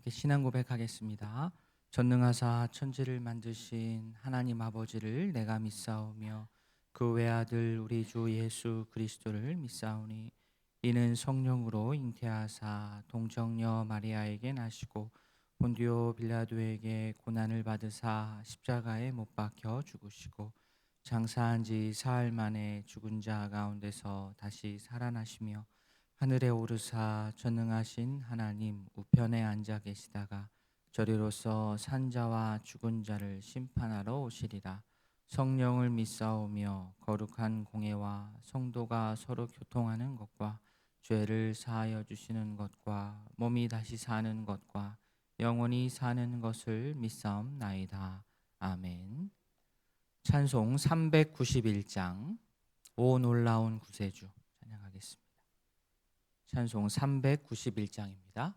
함께 신앙 고백하겠습니다. 전능하사 천지를 만드신 하나님 아버지를 내가 믿사오며 그 외아들 우리 주 예수 그리스도를 믿사오니 이는 성령으로 잉태하사 동정녀 마리아에게 나시고 본디오 빌라도에게 고난을 받으사 십자가에 못 박혀 죽으시고 장사한 지 사흘 만에 죽은 자 가운데서 다시 살아나시며 하늘에 오르사 전능하신 하나님 우편에 앉아 계시다가 저리로서 산자와 죽은 자를 심판하러 오시리라. 성령을 믿사오며 거룩한 공회와 성도가 서로 교통하는 것과 죄를 사하여 주시는 것과 몸이 다시 사는 것과 영원히 사는 것을 믿사옵나이다. 아멘. 찬송 391장 오 놀라운 구세주 찬양하겠습니다. 찬송 391장입니다.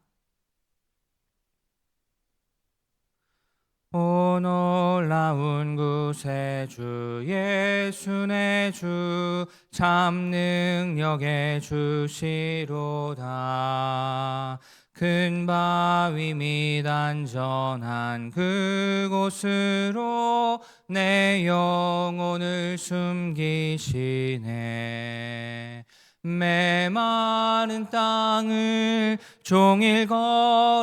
오 놀라운 구세주 예수 내 주 참 능력의 주시로다. 큰 바위 및 안전한 그곳으로 내 영혼을 숨기시네. 메마른 땅을 종일 걸어가도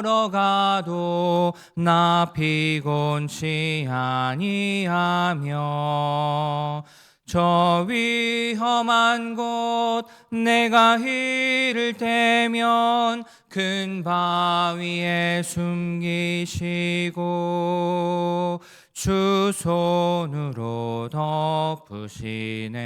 나 피곤치 아니하며 저 위험한 곳 내가 이를 때면 큰 바위에 숨기시고 주 손으로 덮으시네.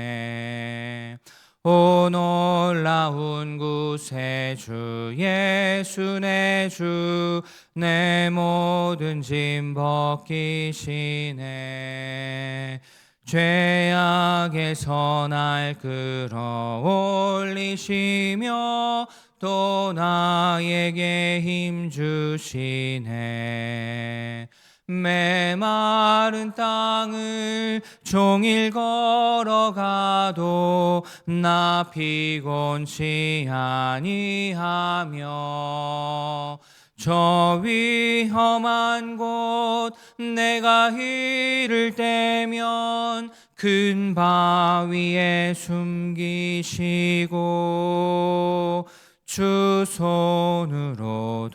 오 놀라운 구세주 예수 내 주 내 모든 짐 벗기시네. 죄악에서 날 끌어올리시며 또 나에게 힘 주시네. 메마른 땅을 종일 걸어가도 나 피곤치 아니하며 저 위험한 곳 내가 이를 때면 큰 바위에 숨기시고 주 손으로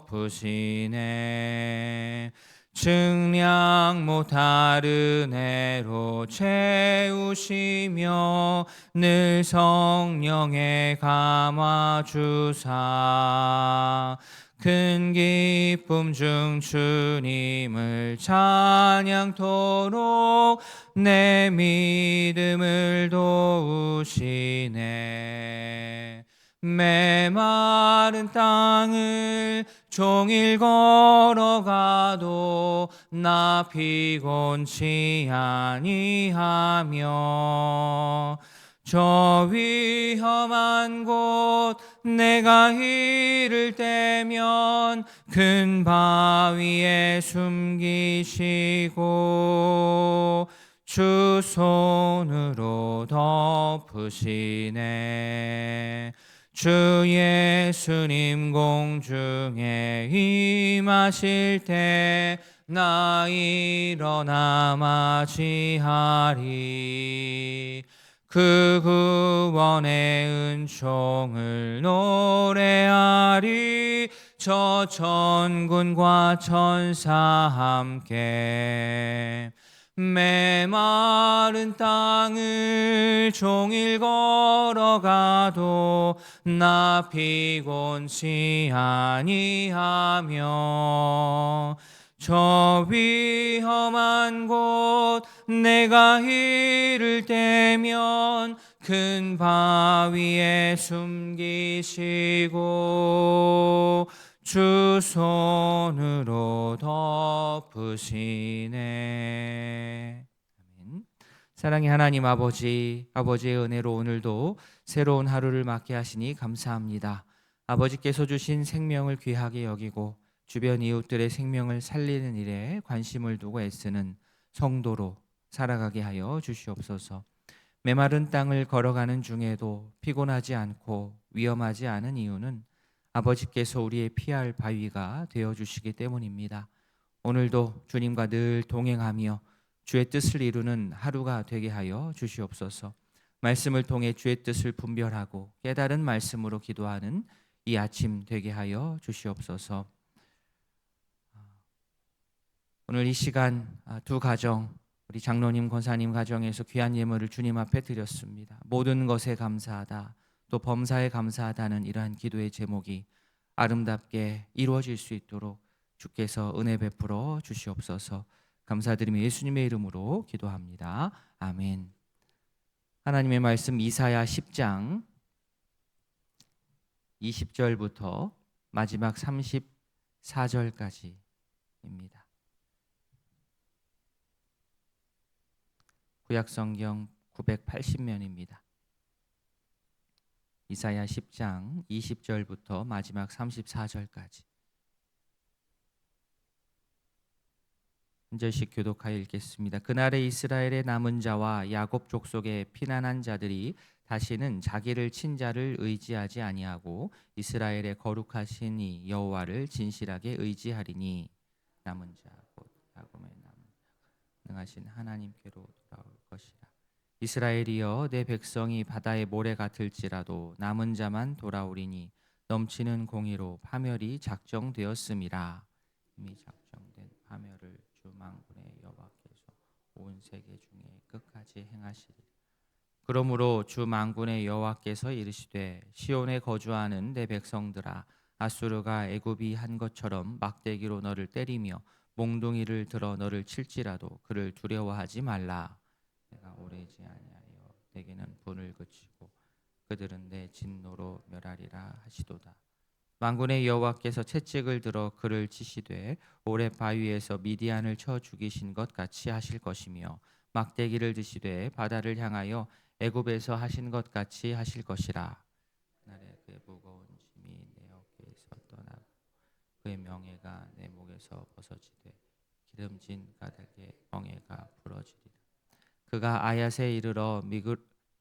덮으시네. 증량 못할 은혜로 채우시며 늘 성령에 감화주사 큰 기쁨 중 주님을 찬양토록 내 믿음을 도우시네. 메마른 땅을 종일 걸어가도 나 피곤치 아니하며 저 위험한 곳 내가 이를 때면 큰 바위에 숨기시고 주 손으로 덮으시네. 주 예수님 공중에 임하실 때 나 일어나 맞이하리. 그 구원의 은총을 노래하리. 저 천군과 천사 함께 메마른 땅을 종일 걸어가도 나 피곤치 아니하며 저 위험한 곳 내가 이를 때면 큰 바위에 숨기시고 주 손으로 덮으시네. 아멘. 사랑의 하나님 아버지의 은혜로 오늘도 새로운 하루를 맞게 하시니 감사합니다. 아버지께서 주신 생명을 귀하게 여기고 주변 이웃들의 생명을 살리는 일에 관심을 두고 애쓰는 성도로 살아가게 하여 주시옵소서. 메마른 땅을 걸어가는 중에도 피곤하지 않고 위험하지 않은 이유는 아버지께서 우리의 피할 바위가 되어 주시기 때문입니다. 오늘도 주님과 늘 동행하며 주의 뜻을 이루는 하루가 되게 하여 주시옵소서. 말씀을 통해 주의 뜻을 분별하고 깨달은 말씀으로 기도하는 이 아침 되게 하여 주시옵소서. 오늘 이 시간 두 가정, 우리 장로님, 권사님 가정에서 귀한 예물을 주님 앞에 드렸습니다. 모든 것에 감사하다, 또 범사에 감사하다는 이러한 기도의 제목이 아름답게 이루어질 수 있도록 주께서 은혜 베풀어 주시옵소서. 감사드리며 예수님의 이름으로 기도합니다. 아멘. 하나님의 말씀 이사야 10장 20절부터 마지막 34절까지입니다. 구약성경 980면입니다. 이사야 10장 20절부터 마지막 34절까지 한 절씩 교독하여 읽겠습니다. 그날에 이스라엘의 남은 자와 야곱 족속의 피난한 자들이 다시는 자기를 친 자를 의지하지 아니하고 이스라엘의 거룩하신 이 여호와를 진실하게 의지하리니 남은 자 곧 야곱의 남은 능하신 하나님께로 돌아올 것이라. 이스라엘이여 내 백성이 바다의 모래 같을지라도 남은 자만 돌아오리니 넘치는 공의로 파멸이 작정되었음이라. 이미 작정된 파멸을 주 만군의 여호와께서 온 세계 중에 끝까지 행하시리라. 그러므로 주 만군의 여호와께서 이르시되 시온에 거주하는 내 백성들아, 아수르가 애굽이 한 것처럼 막대기로 너를 때리며 몽둥이를 들어 너를 칠지라도 그를 두려워하지 말라. 내가 오래지 아니하여 내게는 분을 그치고 그들은 내 진노로 멸하리라 하시도다. 만군의 여호와께서 채찍을 들어 그를 치시되 오래 바위에서 미디안을 쳐 죽이신 것 같이 하실 것이며 막대기를 드시되 바다를 향하여 애굽에서 하신 것 같이 하실 것이라. 그날에 그의 무거운 짐이 내 어깨에서 떠나고 그의 명예가 내 목에서 벗어지되 기름진 가닥의 멍에가 부러지리라. 그가 아얏에 이르러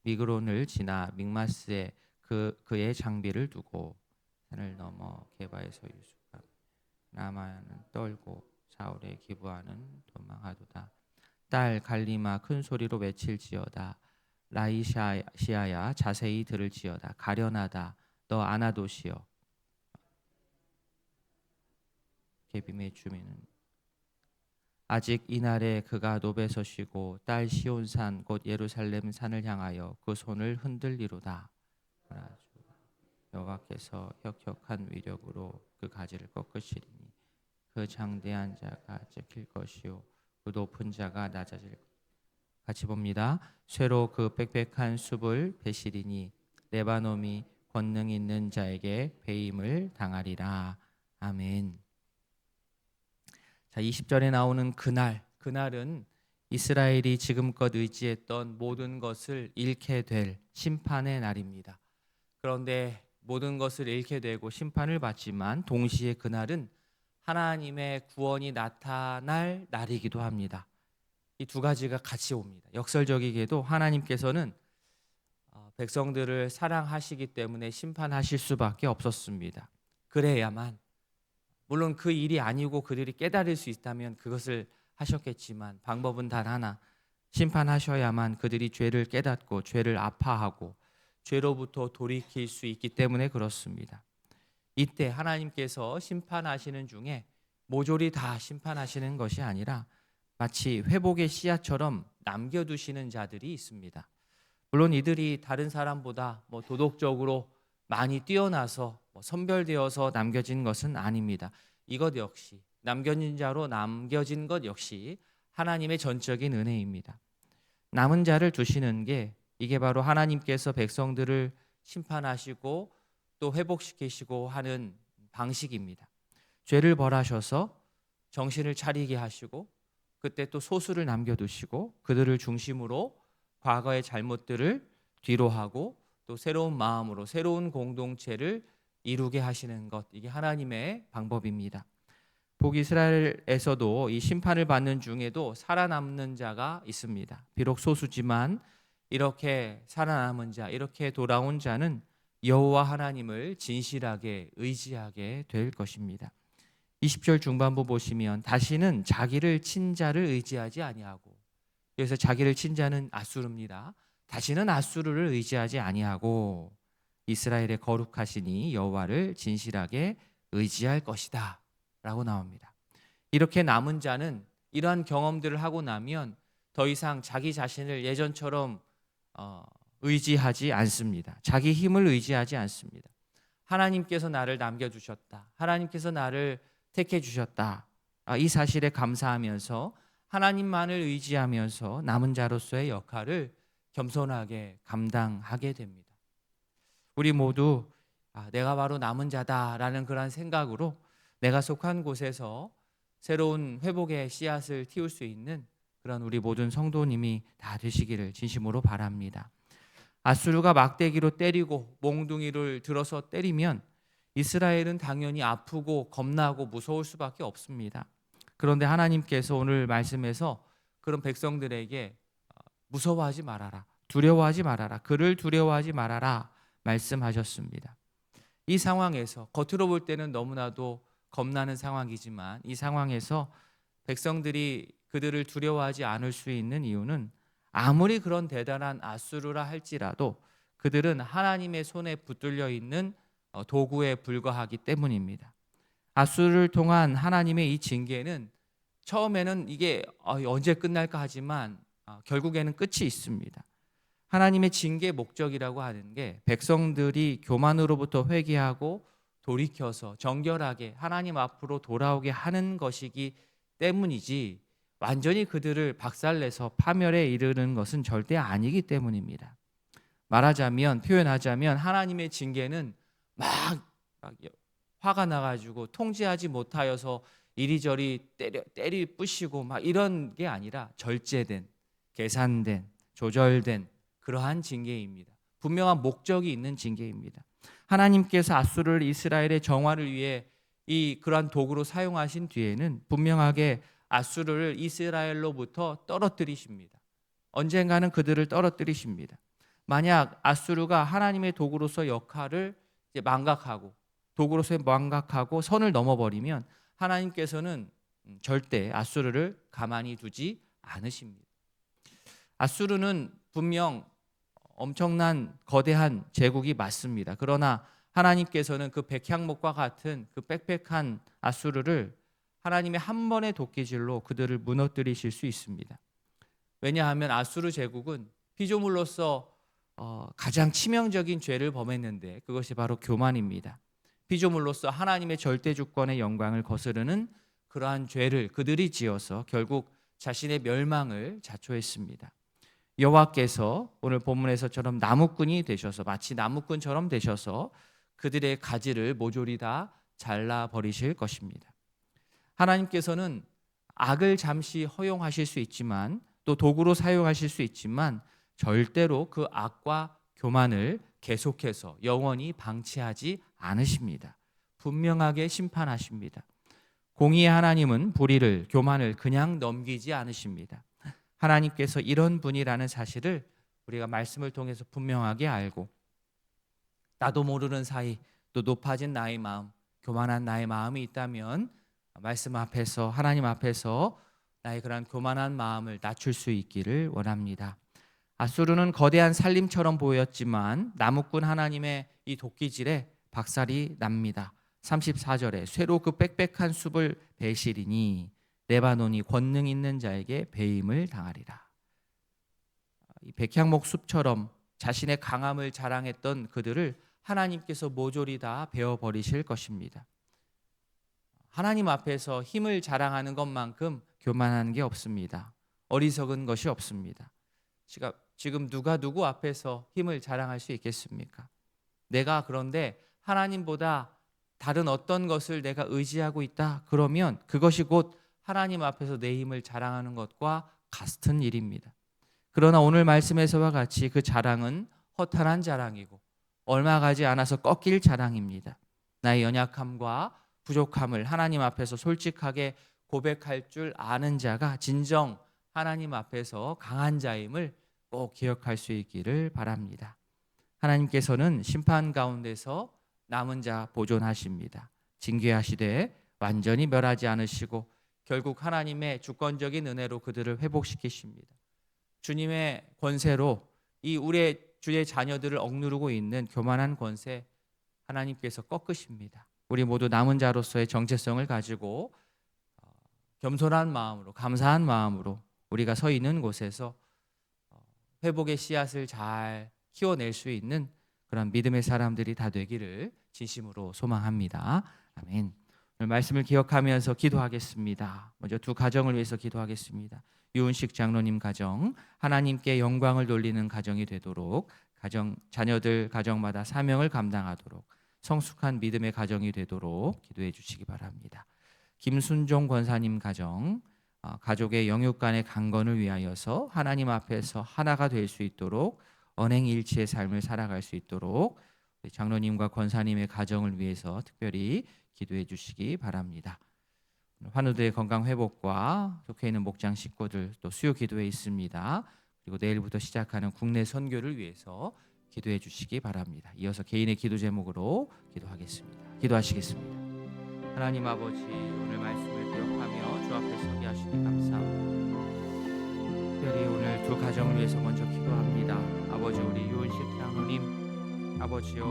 미그론을 지나 믹마스에 그의 장비를 두고 산을 넘어 게바에서 유숙하며 라마야는 떨고 사울의 기브아는 도망하도다. 딸 갈리마 큰 소리로 외칠지어다. 라이시아야 자세히 들을지어다. 가련하다 너 아나도시여. 게빔의 주민은 아직 이날에 그가 노베서 쉬고 딸 시온산 곧 예루살렘 산을 향하여 그 손을 흔들리로다. 여호와께서 혁혁한 위력으로 그 가지를 꺾으시리니 그 장대한 자가 찢길 것이요 그 높은 자가 낮아질 것. 같이 봅니다. 쇠로 그 빽빽한 숲을 베시리니 레바논이 권능 있는 자에게 배임을 당하리라. 아멘. 자, 20절에 나오는 그날은 이스라엘이 지금껏 의지했던 모든 것을 잃게 될 심판의 날입니다. 그런데 모든 것을 잃게 되고 심판을 받지만 동시에 그날은 하나님의 구원이 나타날 날이기도 합니다. 이 두 가지가 같이 옵니다. 역설적이게도 하나님께서는 백성들을 사랑하시기 때문에 심판하실 수밖에 없었습니다. 그래야만, 물론 그 일이 아니고 그들이 깨달을 수 있다면 그것을 하셨겠지만 방법은 단 하나, 심판하셔야만 그들이 죄를 깨닫고 죄를 아파하고 죄로부터 돌이킬 수 있기 때문에 그렇습니다. 이때 하나님께서 심판하시는 중에 모조리 다 심판하시는 것이 아니라 마치 회복의 씨앗처럼 남겨두시는 자들이 있습니다. 물론 이들이 다른 사람보다 도덕적으로 많이 뛰어나서 선별되어서 남겨진 것은 아닙니다. 이것 역시 남겨진 자로 남겨진 것 역시 하나님의 전적인 은혜입니다. 남은 자를 두시는 게 이게 바로 하나님께서 백성들을 심판하시고 또 회복시키시고 하는 방식입니다. 죄를 벌하셔서 정신을 차리게 하시고 그때 또 소수를 남겨두시고 그들을 중심으로 과거의 잘못들을 뒤로하고 또 새로운 마음으로 새로운 공동체를 이루게 하시는 것, 이게 하나님의 방법입니다. 북이스라엘에서도 이 심판을 받는 중에도 살아남는 자가 있습니다. 비록 소수지만 이렇게 살아남은 자, 이렇게 돌아온 자는 여호와 하나님을 진실하게 의지하게 될 것입니다. 20절 중반부 보시면 다시는 자기를 친 자를 의지하지 아니하고, 그래서 자기를 친 자는 앗수르입니다. 다시는 앗수르를 의지하지 아니하고 이스라엘의 거룩하시니 여호와를 진실하게 의지할 것이다 라고 나옵니다. 이렇게 남은 자는 이러한 경험들을 하고 나면 더 이상 자기 자신을 예전처럼 의지하지 않습니다. 자기 힘을 의지하지 않습니다. 하나님께서 나를 남겨주셨다. 하나님께서 나를 택해 주셨다. 이 사실에 감사하면서 하나님만을 의지하면서 남은 자로서의 역할을 겸손하게 감당하게 됩니다. 우리 모두 내가 바로 남은 자다라는 그런 생각으로 내가 속한 곳에서 새로운 회복의 씨앗을 틔울 수 있는 그런 우리 모든 성도님이 다 되시기를 진심으로 바랍니다. 앗수르가 막대기로 때리고 몽둥이를 들어서 때리면 이스라엘은 당연히 아프고 겁나고 무서울 수밖에 없습니다. 그런데 하나님께서 오늘 말씀에서 그런 백성들에게 무서워하지 말아라, 두려워하지 말아라, 그를 두려워하지 말아라 말씀하셨습니다. 이 상황에서 겉으로 볼 때는 너무나도 겁나는 상황이지만 이 상황에서 백성들이 그들을 두려워하지 않을 수 있는 이유는 아무리 그런 대단한 앗수르라 할지라도 그들은 하나님의 손에 붙들려 있는 도구에 불과하기 때문입니다. 앗수르를 통한 하나님의 이 징계는 처음에는 이게 언제 끝날까 하지만 결국에는 끝이 있습니다. 하나님의 징계 목적이라고 하는 게 백성들이 교만으로부터 회개하고 돌이켜서 정결하게 하나님 앞으로 돌아오게 하는 것이기 때문이지 완전히 그들을 박살내서 파멸에 이르는 것은 절대 아니기 때문입니다. 표현하자면 하나님의 징계는 막 화가 나가지고 통제하지 못하여서 이리저리 때리 부시고 막 이런 게 아니라 절제된, 계산된, 조절된 그러한 징계입니다. 분명한 목적이 있는 징계입니다. 하나님께서 앗수르를 이스라엘의 정화를 위해 그러한 도구로 사용하신 뒤에는 분명하게 앗수르를 이스라엘로부터 떨어뜨리십니다. 언젠가는 그들을 떨어뜨리십니다. 만약 앗수르가 하나님의 도구로서 역할을 망각하고 도구로서의 망각하고 선을 넘어버리면 하나님께서는 절대 앗수르를 가만히 두지 않으십니다. 앗수르는 분명 엄청난 거대한 제국이 맞습니다. 그러나 하나님께서는 그 백향목과 같은 그 빽빽한 앗수르를 하나님의 한 번의 도끼질로 그들을 무너뜨리실 수 있습니다. 왜냐하면 앗수르 제국은 피조물로서 가장 치명적인 죄를 범했는데 그것이 바로 교만입니다. 피조물로서 하나님의 절대 주권의 영광을 거스르는 그러한 죄를 그들이 지어서 결국 자신의 멸망을 자초했습니다. 여호와께서 오늘 본문에서처럼 나무꾼이 되셔서 마치 나무꾼처럼 되셔서 그들의 가지를 모조리 다 잘라버리실 것입니다. 하나님께서는 악을 잠시 허용하실 수 있지만 또 도구로 사용하실 수 있지만 절대로 그 악과 교만을 계속해서 영원히 방치하지 않으십니다. 분명하게 심판하십니다. 공의의 하나님은 불의를, 교만을 그냥 넘기지 않으십니다. 하나님께서 이런 분이라는 사실을 우리가 말씀을 통해서 분명하게 알고 나도 모르는 사이 또 높아진 나의 마음, 교만한 나의 마음이 있다면 말씀 앞에서 하나님 앞에서 나의 그런 교만한 마음을 낮출 수 있기를 원합니다. 앗수르는 거대한 살림처럼 보였지만 나무꾼 하나님의 이 도끼질에 박살이 납니다. 34절에 쇠로 그 빽빽한 숲을 베시리니 레바논이 권능 있는 자에게 배임을 당하리라. 이 백향목 숲처럼 자신의 강함을 자랑했던 그들을 하나님께서 모조리 다 베어버리실 것입니다. 하나님 앞에서 힘을 자랑하는 것만큼 교만한 게 없습니다. 어리석은 것이 없습니다. 지금 누가 누구 앞에서 힘을 자랑할 수 있겠습니까? 내가 그런데 하나님보다 다른 어떤 것을 내가 의지하고 있다 그러면 그것이 곧 하나님 앞에서 내 힘을 자랑하는 것과 같은 일입니다. 그러나 오늘 말씀에서와 같이 그 자랑은 허탄한 자랑이고 얼마 가지 않아서 꺾일 자랑입니다. 나의 연약함과 부족함을 하나님 앞에서 솔직하게 고백할 줄 아는 자가 진정 하나님 앞에서 강한 자임을 꼭 기억할 수 있기를 바랍니다. 하나님께서는 심판 가운데서 남은 자 보존하십니다. 징계하시되 완전히 멸하지 않으시고 결국 하나님의 주권적인 은혜로 그들을 회복시키십니다. 주님의 권세로 이 우리의 주의 자녀들을 억누르고 있는 교만한 권세 하나님께서 꺾으십니다. 우리 모두 남은 자로서의 정체성을 가지고 겸손한 마음으로, 감사한 마음으로 우리가 서 있는 곳에서 회복의 씨앗을 잘 키워낼 수 있는 그런 믿음의 사람들이 다 되기를 진심으로 소망합니다. 아멘. 오늘 말씀을 기억하면서 기도하겠습니다. 먼저 두 가정을 위해서 기도하겠습니다. 유은식 장로님 가정, 하나님께 영광을 돌리는 가정이 되도록 자녀들 가정마다 사명을 감당하도록 성숙한 믿음의 가정이 되도록 기도해 주시기 바랍니다. 김순종 권사님 가정, 가족의 영육 간의 강건을 위하여서 하나님 앞에서 하나가 될 수 있도록 언행일치의 삶을 살아갈 수 있도록 장로님과 권사님의 가정을 위해서 특별히 기도해 주시기 바랍니다. 환우들의 건강 회복과 속해 있는 목장 식구들 또 수요 기도에 있습니다. 그리고 내일부터 시작하는 국내 선교를 위해서 기도해 주시기 바랍니다. 이어서 개인의 기도 제목으로 기도하겠습니다. 기도하시겠습니다. 하나님 아버지, 오늘 말씀을 기억하며 주 앞에 서게 하시니 감사합니다. 특별히 오늘 두 가정을 위해서 먼저 기도합니다. 아버지, 우리 유은식 장로님, 아버지요,